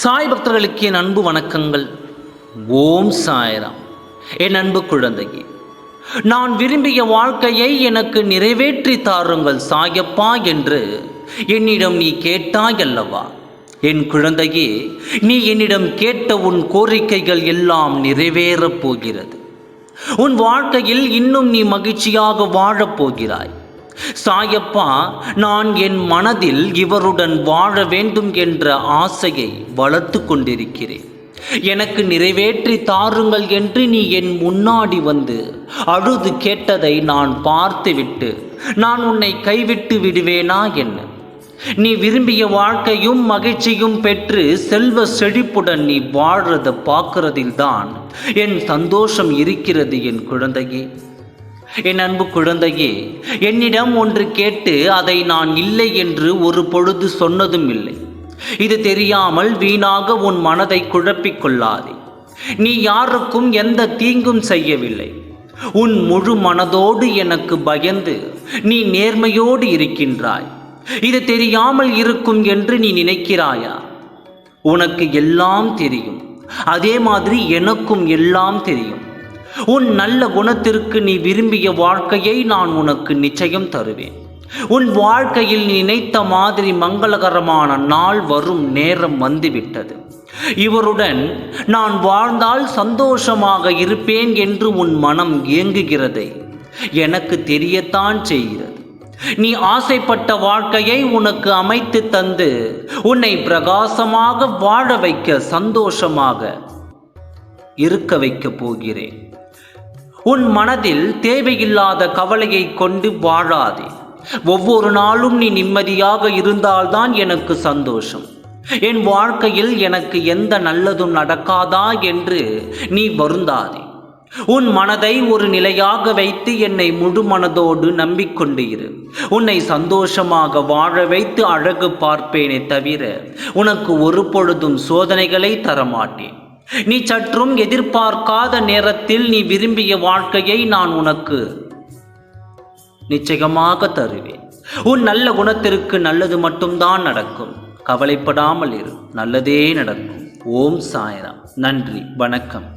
சாய் பக்தர்களுக்கு என் அன்பு வணக்கங்கள். ஓம் சாய்ராம். என் அன்பு குழந்தையே, நான் விரும்பிய வாழ்க்கையை எனக்கு நிறைவேற்றி தாருங்கள் சாயப்பா என்று என்னிடம் நீ கேட்டாய் அல்லவா? என் குழந்தையே, நீ என்னிடம் கேட்ட உன் கோரிக்கைகள் எல்லாம் நிறைவேறப் போகிறது. உன் வாழ்க்கையில் இன்னும் நீ மகிழ்ச்சியாக வாழப் போகிறாய். சாயப்பா, நான் என் மனதில் இவருடன் வாழ வேண்டும் என்ற ஆசையை வளர்த்து கொண்டிருக்கிறேன். எனக்கு நிறைவேற்றி தாருங்கள் என்று நீ என் முன்னாடி வந்து அழுது கேட்டதை நான் பார்த்துவிட்டு நான் உன்னை கைவிட்டு விடுவேனா என்ன? நீ விரும்பிய வாழ்க்கையும் மகிழ்ச்சியும் பெற்று செல்வ செழிப்புடன் நீ வாழ்றதை பார்க்கறதில்தான் என் சந்தோஷம் இருக்கிறது. என் குழந்தையே, என் அன்பு குழந்தையே, என்னிடம் ஒன்று கேட்டு அதை நான் இல்லை என்று ஒரு பொழுது சொன்னதும் இல்லை. இது தெரியாமல் வீணாக உன் மனதை குழப்பிக் கொள்ளாதே. நீ யாருக்கும் எந்த தீங்கும் செய்யவில்லை. உன் முழு மனதோடு எனக்கு பயந்து நீ நேர்மையோடு இருக்கின்றாய். இது தெரியாமல் இருக்கும் என்று நீ நினைக்கிறாயா? உனக்கு எல்லாம் தெரியும். அதே மாதிரி எனக்கும் எல்லாம் தெரியும். உன் நல்ல குணத்திற்கு நீ விரும்பிய வாழ்க்கையை நான் உனக்கு நிச்சயம் தருவேன். உன் வாழ்க்கையில் நீ நினைத்த மாதிரி மங்களகரமான நாள் வரும் நேரம் வந்துவிட்டது. இவருடன் நான் வாழ்ந்தால் சந்தோஷமாக இருப்பேன் என்று உன் மனம் ஏங்குகிறதை எனக்கு தெரியத்தான் செய்கிறது. நீ ஆசைப்பட்ட வாழ்க்கையை உனக்கு அமைத்து தந்து உன்னை பிரகாசமாக வாழ வைக்க, சந்தோஷமாக இருக்க வைக்கப் போகிறேன். உன் மனதில் தேவையில்லாத கவலையை கொண்டு வாழாதே. ஒவ்வொரு நாளும் நீ நிம்மதியாக இருந்தால்தான் எனக்கு சந்தோஷம். என் வாழ்க்கையில் எனக்கு எந்த நல்லதும் நடக்காதா என்று நீ வருந்தாதே. உன் மனதை ஒரு நிலையாக வைத்து என்னை முழு மனதோடு நம்பிக்கொண்டு இரு. உன்னை சந்தோஷமாக வாழ வைத்து அழகு பார்ப்பேனே தவிர உனக்கு ஒரு பொழுதும் சோதனைகளை தரமாட்டேன். நீ சற்றும் எதிர்பார்க்காத நேரத்தில் நீ விரும்பிய வாழ்க்கையை நான் உனக்கு நிச்சயமாக தருவேன். உன் நல்ல குணத்திற்கு நல்லது மட்டும்தான் நடக்கும். கவலைப்படாமல் இரு, நல்லதே நடக்கும். ஓம் சாய்ராம். நன்றி, வணக்கம்.